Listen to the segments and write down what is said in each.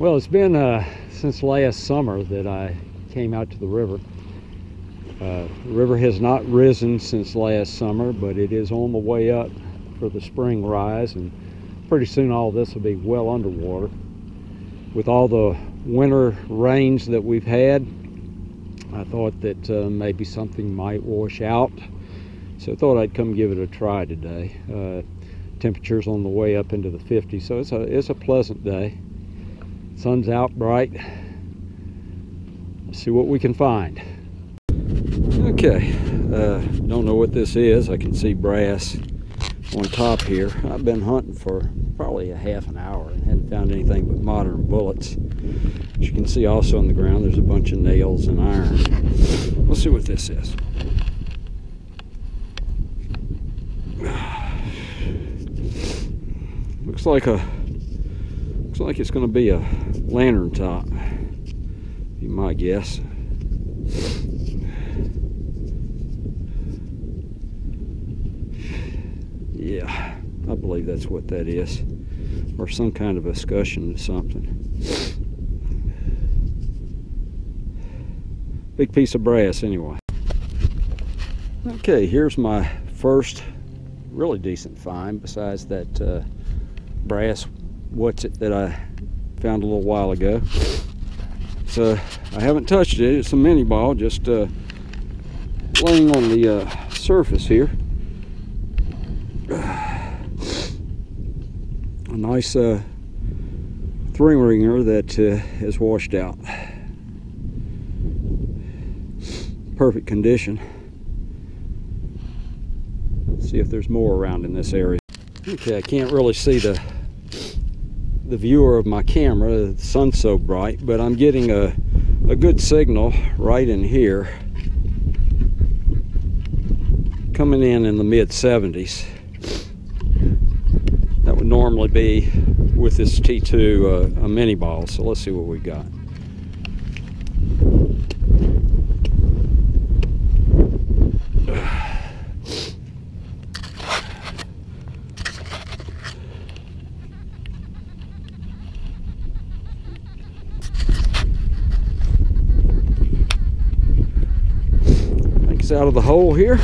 Well, it's been since last summer that I came out to the river. The river has not risen since last summer, but it is on the way up for the spring rise, and pretty soon all this will be well underwater. With all the winter rains that we've had, I thought that maybe something might wash out, so I thought I'd come give it a try today. Temperatures on the way up into the 50s, so it's a pleasant day. Sun's out bright. Let's see what we can find. Okay, don't know what this is. I can see brass on top here. I've been hunting for probably a half an hour and hadn't found anything but modern bullets. As you can see also on the ground, there's a bunch of nails and iron. Let's see what this is. Looks like it's going to be a lantern top, be my guess. Yeah, I believe that's what that is, or some kind of escutcheon or something. Big piece of brass anyway. Okay, here's my first really decent find besides that brass what's-it that I found a little while ago. So I haven't touched it. It's a mini ball just laying on the surface here. A nice three-ringer that is washed out. Perfect condition. Let's see if there's more around in this area. Okay, I can't really see the viewer of my camera. The sun's so bright, but I'm getting a good signal right in here, coming in the mid 70s. That would normally be with this T2 a mini ball. So let's see what we got. Out of the hole here.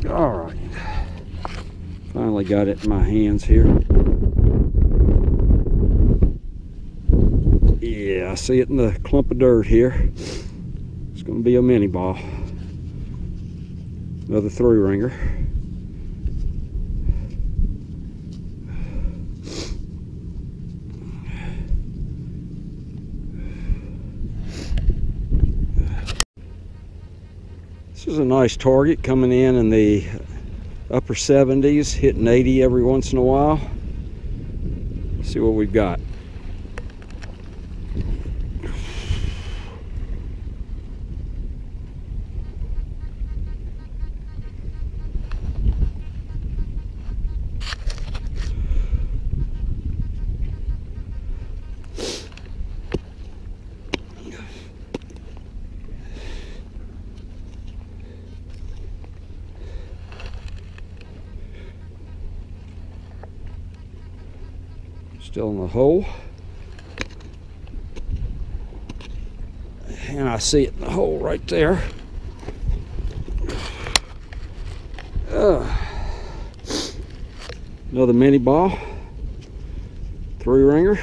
All right. Finally got it in my hands here. Yeah, I see it in the clump of dirt here. It's going to be a mini ball. Another three-ringer. This is a nice target coming in the upper 70s, hitting 80 every once in a while. Let's see what we've got. Still in the hole, and I see it in the hole right there. Another mini ball, three-ringer.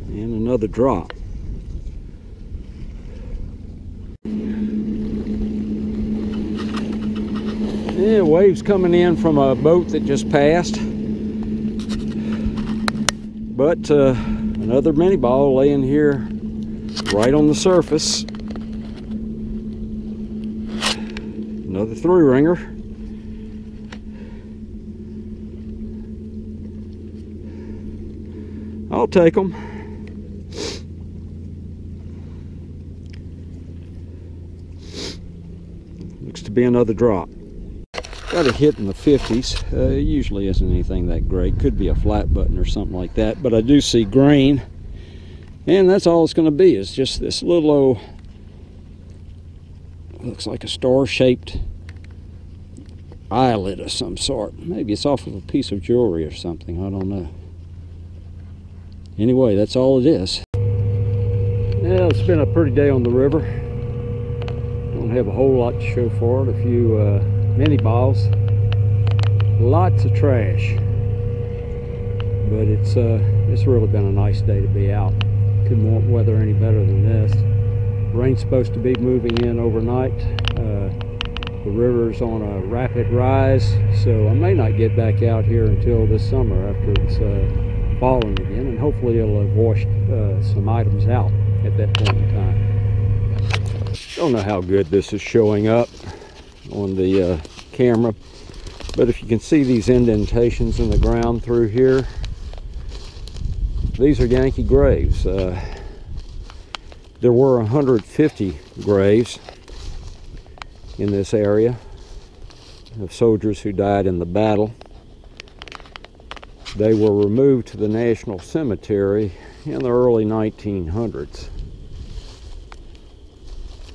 And another drop. Yeah, waves coming in from a boat that just passed. But another mini ball laying here right on the surface. Another three-ringer. I'll take them. Looks to be another drop. Got a hit in the 50s. It usually isn't anything that great. Could be a flat button or something like that. But I do see grain. And that's all it's going to be. Is just this little old, looks like a star-shaped eyelid of some sort. Maybe it's off of a piece of jewelry or something. I don't know. Anyway, that's all it is. Yeah, it's been a pretty day on the river. Don't have a whole lot to show for it. A few mini balls, lots of trash, but it's really been a nice day to be out. Couldn't want weather any better than this. Rain's supposed to be moving in overnight. The river's on a rapid rise, so I may not get back out here until this summer after it's fallen again, and hopefully it'll have washed some items out at that point in time. Don't know how good this is showing up on the camera, but if you can see these indentations in the ground through here, these are Yankee graves. There were 150 graves in this area of soldiers who died in the battle. They were removed to the National Cemetery in the early 1900s.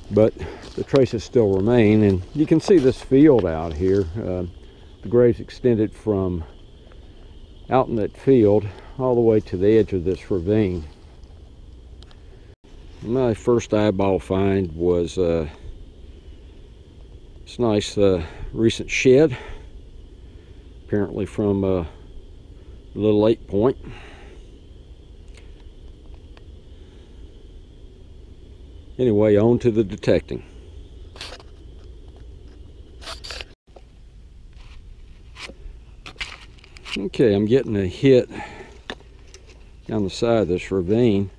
But the traces still remain, and you can see this field out here. The graves extended from out in that field all the way to the edge of this ravine. My first eyeball find was this nice recent shed, apparently from a little 8-point. Anyway, on to the detecting. Okay, I'm getting a hit down the side of this ravine.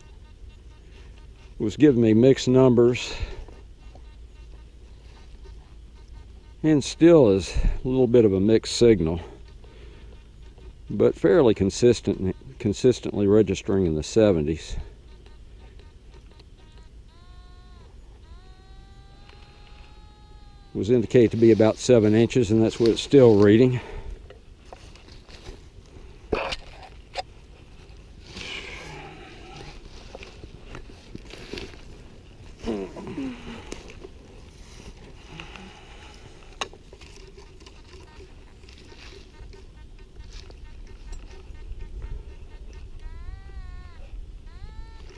It was giving me mixed numbers, and still is a little bit of a mixed signal, but fairly consistently registering in the 70s. Was indicated to be about 7 inches, and that's what it's still reading.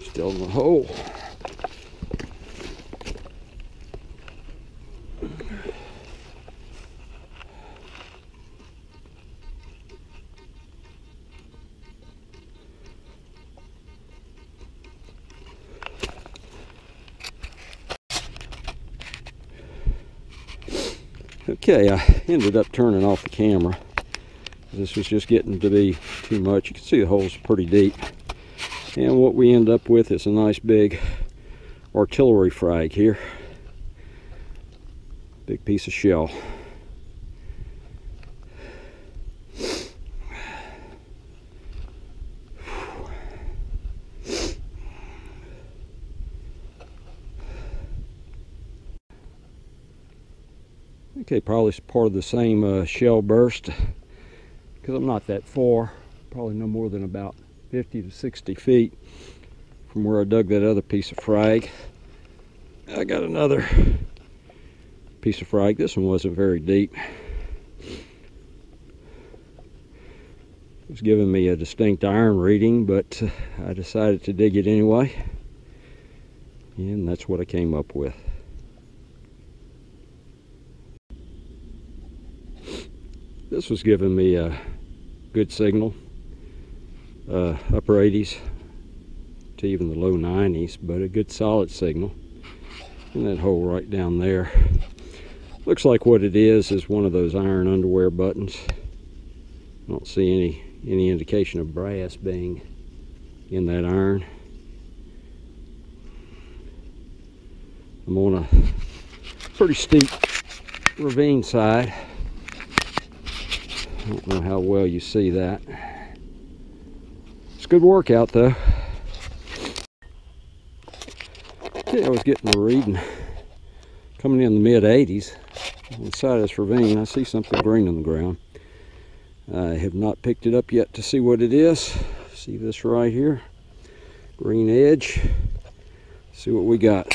Still in the hole. Okay, I ended up turning off the camera. This was just getting to be too much. You can see the hole's pretty deep. And what we end up with is a nice big artillery frag here. Big piece of shell. Okay, probably part of the same shell burst, because I'm not that far, probably no more than about 50 to 60 feet from where I dug that other piece of frag. I got another piece of frag. This one wasn't very deep. It was giving me a distinct iron reading, but I decided to dig it anyway, and that's what I came up with. This was giving me a good signal, upper 80s to even the low 90s, but a good solid signal. And that hole right down there, looks like what it is one of those iron underwear buttons. I don't see any indication of brass being in that iron. I'm on a pretty steep ravine side. I don't know how well you see that. It's a good workout though. Okay, I was getting a reading coming in the mid-80s on the side of this ravine. I see something green on the ground. I have not picked it up yet to see what it is. See this right here, green edge. See what we got.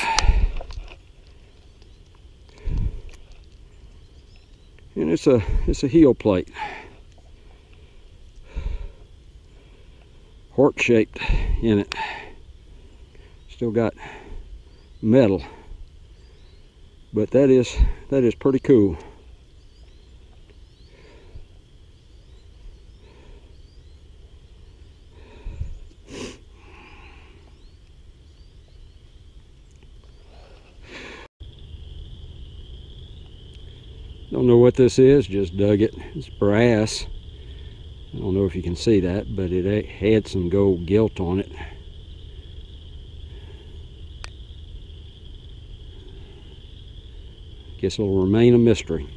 And it's a heel plate, heart shaped in it. Still got metal, but that is pretty cool. Don't know what this is, just dug it. It's brass. I don't know if you can see that, but it had some gold gilt on it. Guess it'll remain a mystery.